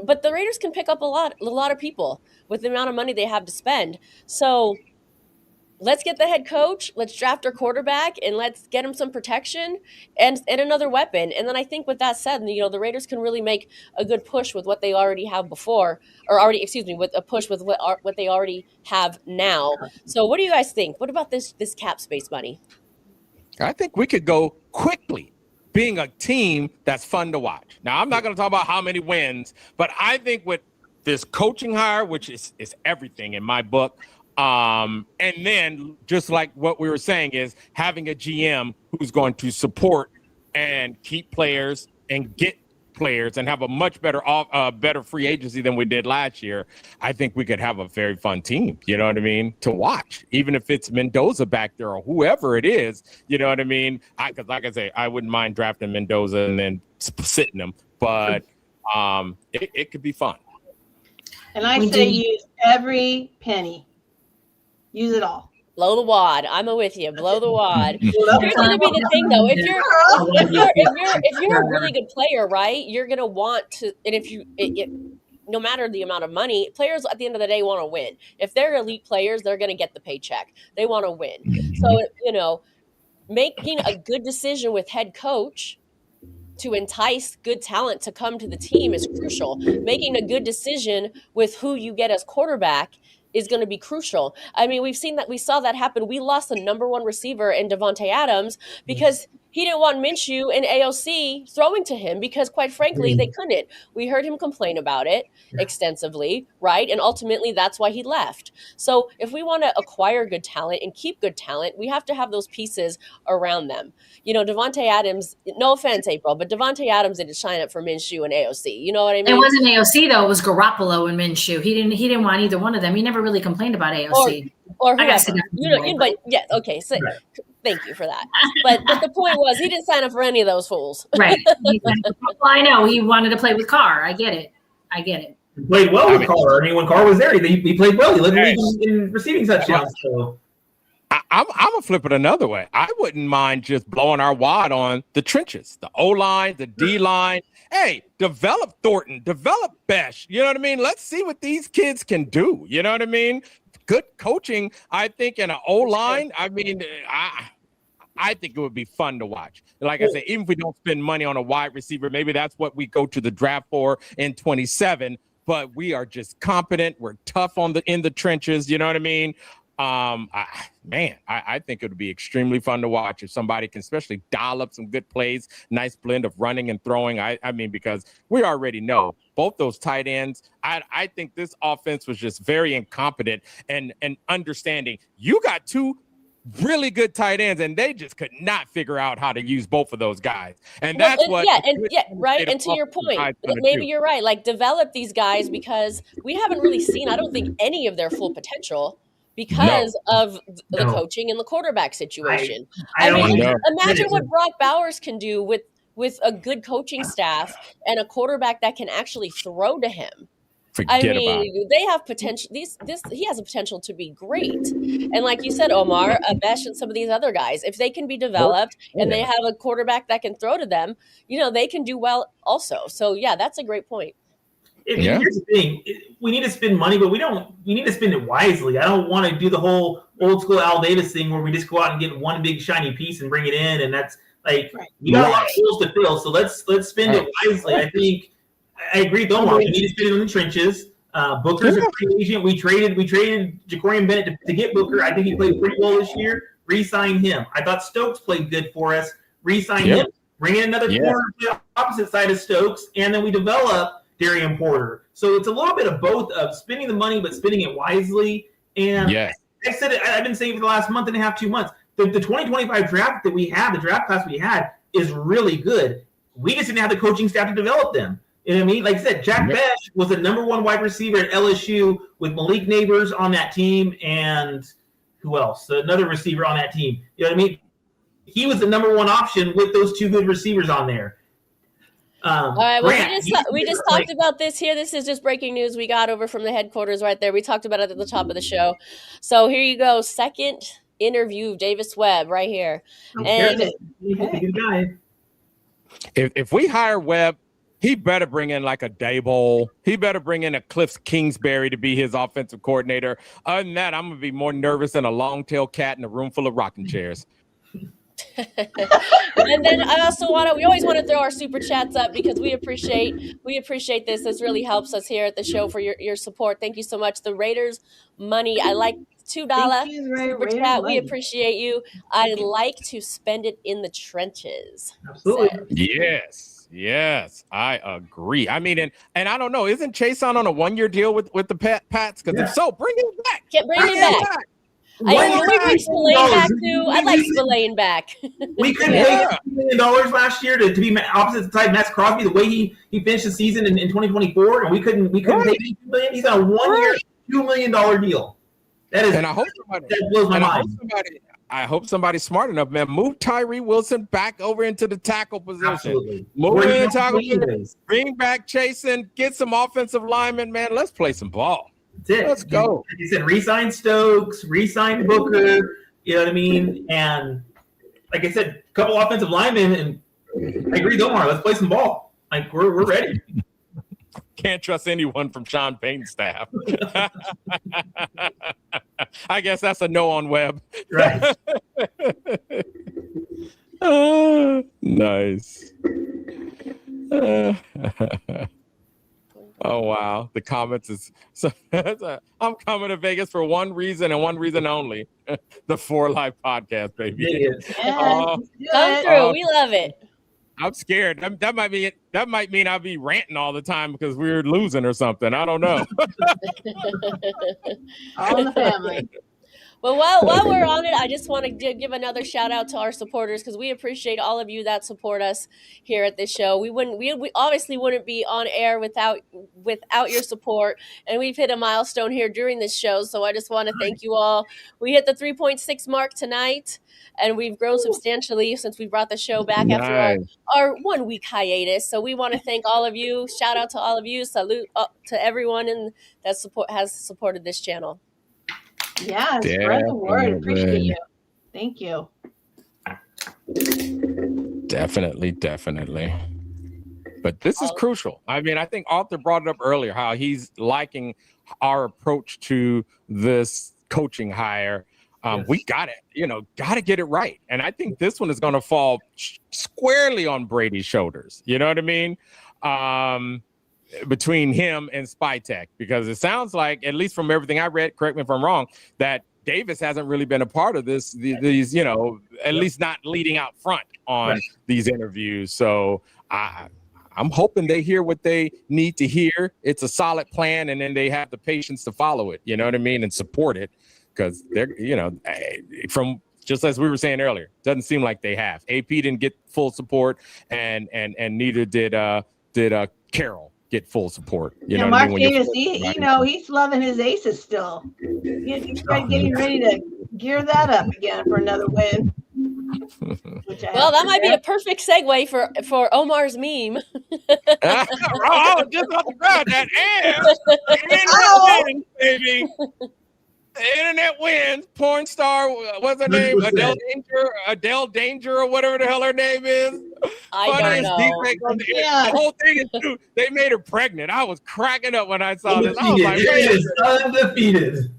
but the Raiders can pick up a lot of people with the amount of money they have to spend. So let's get the head coach, let's draft our quarterback, and let's get him some protection and another weapon. And then I think with that said, the Raiders can really make a good push with what they already have with a push with what they already have now. So what do you guys think? What about this cap space money? I think we could go quickly being a team that's fun to watch. Now, I'm not going to talk about how many wins, but I think with this coaching hire, which is everything in my book, and then just like what we were saying is having a GM who's going to support and keep players and get players and have a much better free agency than we did last year. I think we could have a very fun team, you know what I mean, to watch, even if it's Mendoza back there or whoever it is, you know what I mean? Because like I say, I wouldn't mind drafting Mendoza and then sitting him, but it could be fun. And I say use every penny. Use it all. Blow the wad. I'm with you. Blow the wad. Here's going to be the thing, though. If you're a really good player, right? You're going to want to, and no matter the amount of money, players at the end of the day want to win. If they're elite players, they're going to get the paycheck. They want to win. So making a good decision with head coach to entice good talent to come to the team is crucial. Making a good decision with who you get as quarterback is going to be crucial. I mean, we saw that happen. We lost the number 1 receiver in Davante Adams because he didn't want Minshew and AOC throwing to him because, quite frankly, they couldn't. We heard him complain about it extensively, right? And ultimately, that's why he left. So if we want to acquire good talent and keep good talent, we have to have those pieces around them. Davante Adams, no offense, April, but Davante Adams didn't sign up for Minshew and AOC. You know what I mean? It wasn't AOC, though. It was Garoppolo and Minshew. He didn't want either one of them. He never really complained about AOC. Or whoever. But yeah, okay. So Thank you for that. But the point was, he didn't sign up for any of those fools. Right. Well, I know he wanted to play with Carr. I get it. He played well with Carr. I mean, when Carr was there, he played well. He led the league in receiving touchdowns. So. I'm gonna flip it another way. I wouldn't mind just blowing our wad on the trenches, the O-line, the D-line. Hey, develop Thornton, develop Besh. You know what I mean? Let's see what these kids can do. You know what I mean? Good coaching, I think, in an O-line. I mean, I think it would be fun to watch. Like I said, even if we don't spend money on a wide receiver, maybe that's what we go to the draft for in 27. But we are just competent. We're tough in the trenches. You know what I mean? I think it would be extremely fun to watch if somebody can especially dial up some good plays, nice blend of running and throwing. I mean, because we already know both those tight ends. I think this offense was just very incompetent and understanding. You got two really good tight ends, and they just could not figure out how to use both of those guys. And that's right. And to your point, maybe you're right. Like, develop these guys, because we haven't really seen, I don't think, any of their full potential because of the coaching and the quarterback situation. I mean, imagine what Brock Bowers can do with a good coaching staff and a quarterback that can actually throw to him. They have potential. He has a potential to be great. And like you said, Omar, Besh and some of these other guys, if they can be developed and they have a quarterback that can throw to them, they can do well also. So yeah, that's a great point. Here's the thing: we need to spend money, but we need to spend it wisely. I don't want to do the whole old school Al Davis thing where we just go out and get one big shiny piece and bring it in, and that's like you got a lot of holes to fill. So let's spend it wisely. I think I agree with Omar. We need to spend it on the trenches. Booker's a free agent. We traded Jacorian Bennett to get Booker. I think he played pretty well this year. Re-sign him. I thought Stokes played good for us. Re-sign him. Bring in another corner to the opposite side of Stokes, and then we develop Darian Porter. So it's a little bit of both of spending the money, but spending it wisely. And I said it, I've been saying for the last month and a half, 2 months, the 2025 draft that we had, the draft class we had, is really good. We just didn't have the coaching staff to develop them. You know what I mean? Like I said, Jack Besh was the number one wide receiver at LSU with Malik Neighbors on that team, and who else? Another receiver on that team. You know what I mean? He was the number one option with those two good receivers on there. All right, we just talked about this here. This is just breaking news we got over from the headquarters right there. We talked about it at the top of the show. So here you go. Second interview of Davis Webb right here. And if we hire Webb, he better bring in like a Daboll. He better bring in a Cliff Kingsbury to be his offensive coordinator. Other than that, I'm going to be more nervous than a long-tailed cat in a room full of rocking chairs. And then I also we always want to throw our super chats up because we appreciate this. This really helps us here at the show for your support. Thank you so much. The Raiders money, I like $2 super chat. We appreciate you. I'd like to spend it in the trenches. Absolutely. Yes, I agree. I mean, and I don't know, isn't Chase on a 1-year deal with the Pats? Because if so, bring him back. Bring him back. I Spillane back too. I'd like Spillane back. We couldn't pay $2 million last year to be opposite side Max Crosby the way he finished the season in 2024, and we couldn't pay $2 million. He's on a 1-year, $2 million deal. That is, and I hope that blows my mind. I hope somebody's smart enough, man. Move Tyree Wilson back over into the tackle position. Absolutely. Move in tackle. Bring back Chasen. Get some offensive linemen, man. Let's play some ball. That's it. Let's go. Like you said, re-sign Stokes, re-sign Booker. You know what I mean? And like I said, a couple offensive linemen, and I agree with Omar. Let's play some ball. Like we're ready. Can't trust anyone from Sean Payton's staff. I guess that's a no on Webb. Right. Nice. Oh, wow. The comments is I'm coming to Vegas for one reason and one reason only. The 4 Life podcast, baby. Come through. We love it. I'm scared. That might be it. That might mean I'll be ranting all the time because we're losing or something. I don't know. All in the family. Well, while we're on it, I just want to give another shout out to our supporters, because we appreciate all of you that support us here at this show. We obviously wouldn't be on air without your support, and we've hit a milestone here during this show. So I just want to thank you all. We hit the 3.6 mark tonight, and we've grown substantially since we brought the show back after our 1 week hiatus. So we want to thank all of you. Shout out to all of you. Salute to everyone that has supported this channel. Yeah, spread the word. Appreciate you. Thank you. Definitely. But this is crucial. I mean, I think Arthur brought it up earlier, how he's liking our approach to this coaching hire. We got to get it right. And I think this one is going to fall squarely on Brady's shoulders. You know what I mean? Between him and Spytech, because it sounds like, at least from everything I read, correct me if I'm wrong, that Davis hasn't really been a part of these, at least not leading out front on these interviews. So I'm hoping they hear what they need to hear. It's a solid plan, and then they have the patience to follow it, you know what I mean, and support it, because they're, from just as we were saying earlier, doesn't seem like they have. AP didn't get full support, and neither did Carroll get full support. Mark Davis, he's loving his aces still. He's getting ready to gear that up again for another win. Well, that might be a perfect segue for Omar's meme. Oh, just about to grab that. And wins, baby. The internet wins. Porn star, what's her name? Adele Danger, or whatever the hell her name is. I don't know. The whole thing is true. They made her pregnant. I was cracking up when I saw this. I was like, it is undefeated.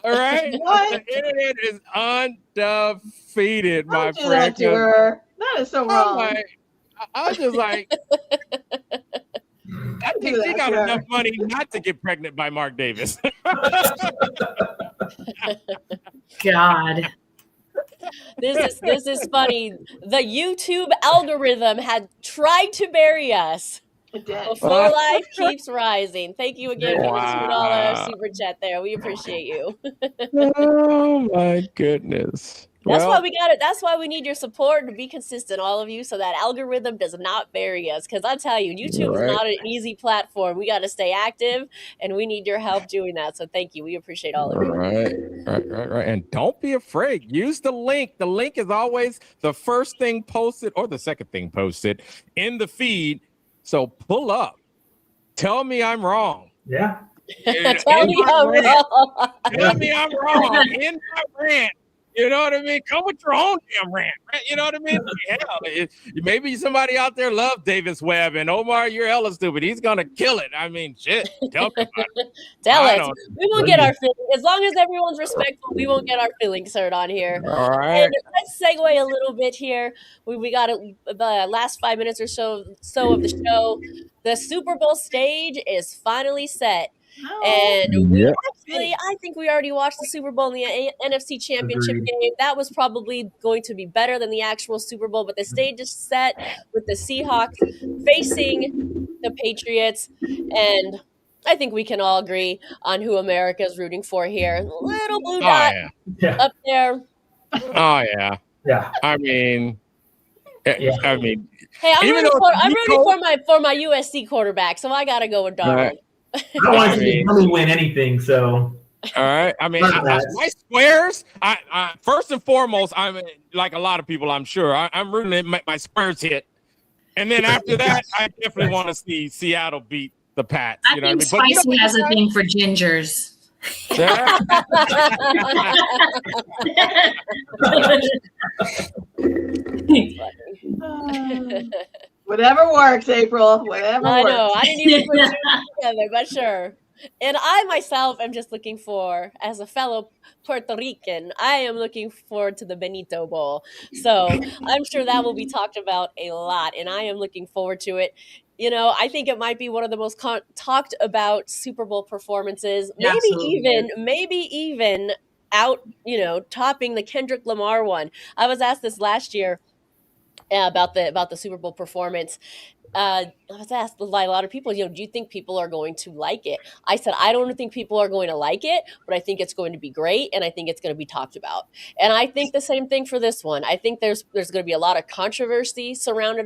All right. What? The internet is undefeated, my friend. That to her. That is so wrong. I was just like, I think she got enough money not to get pregnant by Mark Davis. God. This is funny. The YouTube algorithm had tried to bury us before life keeps rising. Thank you again for the $2 super chat there. We appreciate you. Oh my goodness. That's why we got it. That's why we need your support to be consistent, all of you, so that algorithm does not bury us. Because I tell you, YouTube is not an easy platform. We got to stay active, and we need your help doing that. So thank you. We appreciate all of you. Right. And don't be afraid. Use the link. The link is always the first thing posted or the second thing posted in the feed. So pull up. Tell me I'm wrong. Yeah. Tell me I'm wrong. Tell me I'm wrong. In my rant. You know what I mean? Come with your own damn rant, right? You know what I mean? Hell, maybe somebody out there loves Davis Webb, and Omar, you're hella stupid. He's gonna kill it. I mean, shit. Tell me about it. Tell us. We won't get our feelings. As long as everyone's respectful, we won't get our feelings hurt on here. All right. And let's segue a little bit here. We got the last 5 minutes or so of the show. The Super Bowl stage is finally set. And I think we already watched the Super Bowl in the NFC Championship game. That was probably going to be better than the actual Super Bowl, but the stage is set with the Seahawks facing the Patriots, and I think we can all agree on who America is rooting for here. Little blue dot up there. Oh yeah. I mean, hey, I'm rooting for my USC quarterback, so I got to go with Darnold. I don't want to see Tommy win anything, so. All right. I mean, my squares, I first and foremost, I'm like a lot of people, I'm sure, I'm rooting my squares hit. And then after that, I definitely want to see Seattle beat the Pats. I think Spicy has a thing for gingers. Whatever works, April. Whatever works. I know. I didn't even put it together, but sure. And I myself am just looking for, as a fellow Puerto Rican, I am looking forward to the Benito Bowl. So I'm sure that will be talked about a lot, and I am looking forward to it. You know, I think it might be one of the most talked about Super Bowl performances. Maybe even out, topping the Kendrick Lamar one. I was asked this last year. about the Super Bowl performance. I was asked by a lot of people, do you think people are going to like it? I said, I don't think people are going to like it, but I think it's going to be great, and I think it's going to be talked about. And I think the same thing for this one. I think there's going to be a lot of controversy around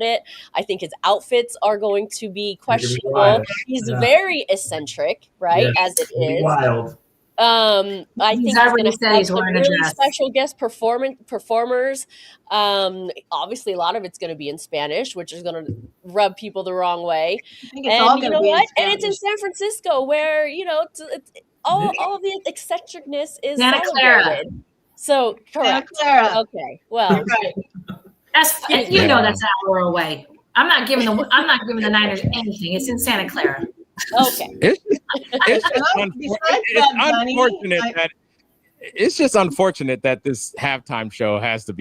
it. I think his outfits are going to be questionable. He's very eccentric, right? As it is. Wild. I think he's going to have some really special guest performers. Obviously, a lot of it's going to be in Spanish, which is going to rub people the wrong way. And you know what? And it's in San Francisco, where it's all the eccentricness is Santa Clara. So correct. Santa Clara. Okay. Well, right. That's that's an hour away. I'm not giving the Niners anything. It's in Santa Clara. Okay. It's just unfortunate that this halftime show had to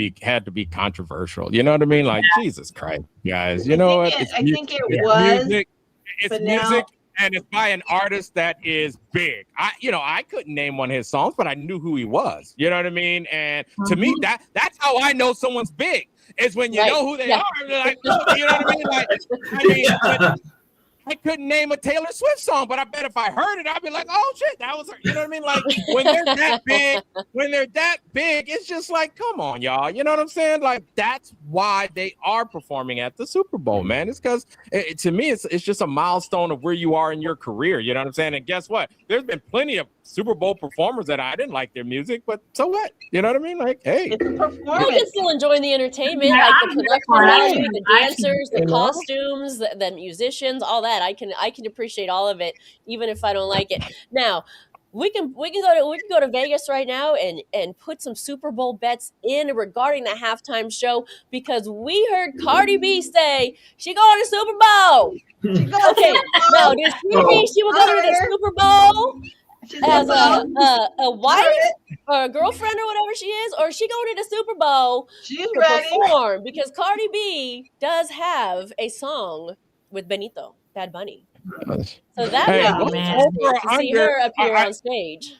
be controversial. You know what I mean? Like, Jesus Christ, guys. You know what? I think it was. It's music, and it's by an artist that is big. I couldn't name one of his songs, but I knew who he was. You know what I mean? And to me, that's how I know someone's big. Is when you know who they are. Like, you know what I mean? I couldn't name a Taylor Swift song, but I bet if I heard it, I'd be like, "Oh shit, that was her." You know what I mean? Like when they're that big, it's just like, come on, y'all. You know what I'm saying? Like that's why they are performing at the Super Bowl, man. It's because to me, it's just a milestone of where you are in your career. You know what I'm saying? And guess what? There's been plenty of Super Bowl performers that I didn't like their music, but so what? You know what I mean? Like, hey, you can still enjoy the entertainment, like the production value, the dancers, the costumes, the musicians, all that. I can appreciate all of it, even if I don't like it. Now, we can go to Vegas right now and put some Super Bowl bets in regarding the halftime show, because we heard Cardi B say she going to Super Bowl. Okay, now does she mean she will go to the Super Bowl as a wife or a girlfriend or whatever she is, or is she going to the Super Bowl to perform? Because Cardi B does have a song with Benito, Bad Bunny. So that would be interesting to see her appear on stage.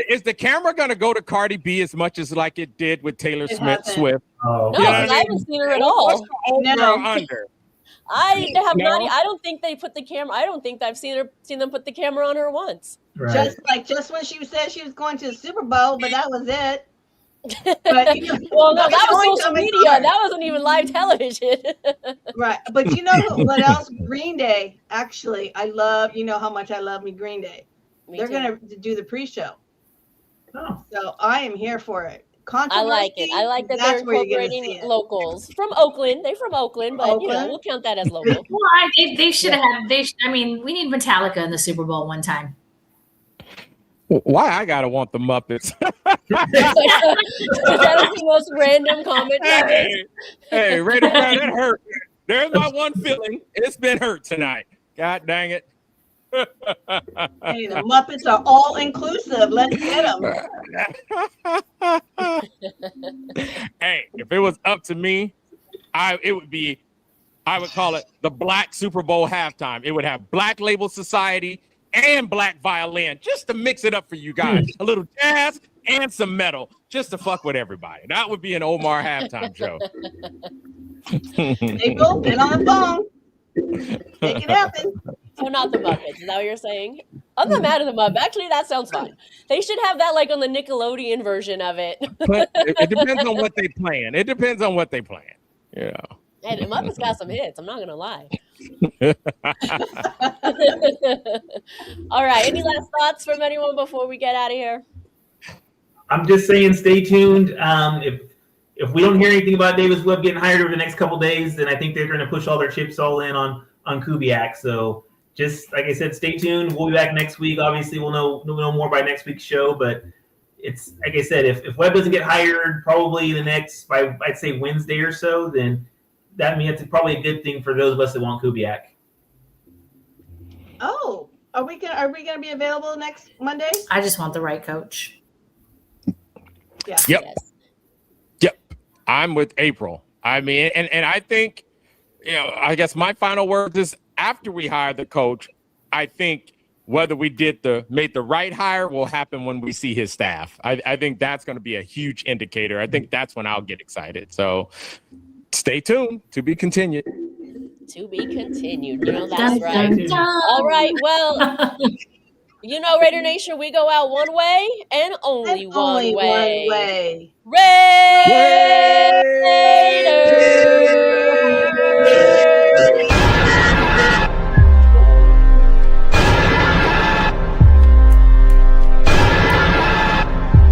Is the camera going to go to Cardi B as much as like it did with Taylor Swift? No, because I haven't seen her at all. What's the over or under? I have not. I don't think they put the camera. I don't think I've seen them put the camera on her once. Right. Just when she said she was going to the Super Bowl, but that was it. But, well, no, that was social media. That wasn't even live television. Right. But you know what else? Green Day. Actually, I love, how much I love me Green Day. They're going to do the pre-show. Oh. So I am here for it. I like it. I like that they're incorporating locals from Oakland. They're from Oakland, but we'll count that as local. Well, they should have. We need Metallica in the Super Bowl one time. Why I gotta want the Muppets? That is the most random comment. Hey, Raider fan, that hurt. There's my one feeling. It's been hurt tonight. God dang it. Hey, the Muppets are all inclusive. Let's get them. Hey, if it was up to me, I would call it the Black Super Bowl halftime. It would have Black Label Society and Black Violin, just to mix it up for you guys. A little jazz and some metal, just to fuck with everybody. That would be an Omar halftime show. They both been on the phone. Make it happen. So not the Muppets, is that what you're saying? I'm not mad at the Muppets. Actually, that sounds fun. They should have that like on the Nickelodeon version of it. But it depends on what they plan. It depends on what they plan. You know. Hey, the Muppets got some hits. I'm not gonna lie. All right. Any last thoughts from anyone before we get out of here? I'm just saying, stay tuned. If we don't hear anything about Davis Webb getting hired over the next couple days, then I think they're going to push all their chips all in on Kubiak. So just like I said, stay tuned. We'll be back next week. Obviously, we'll know more by next week's show. But it's like I said, if Webb doesn't get hired, probably I'd say Wednesday or so, then that means it's probably a good thing for those of us that want Kubiak. Oh, are we gonna be available next Monday? I just want the right coach. Yeah. Yep. Yes. Yep. I'm with April. I mean, and I think, I guess my final word is after we hire the coach, I think whether we made the right hire will happen when we see his staff. I think that's going to be a huge indicator. I think that's when I'll get excited. So Stay tuned. To be continued. To be continued. You know that's right. All right. Well, you know, Raider Nation, we go out one way and only one way.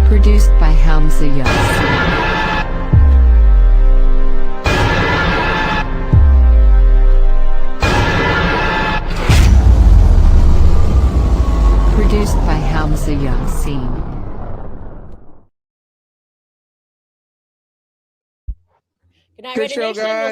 Produced by Hamza Yassin. Produced by Hamza Yassin. Good night, Good Raider show, Nation. guys.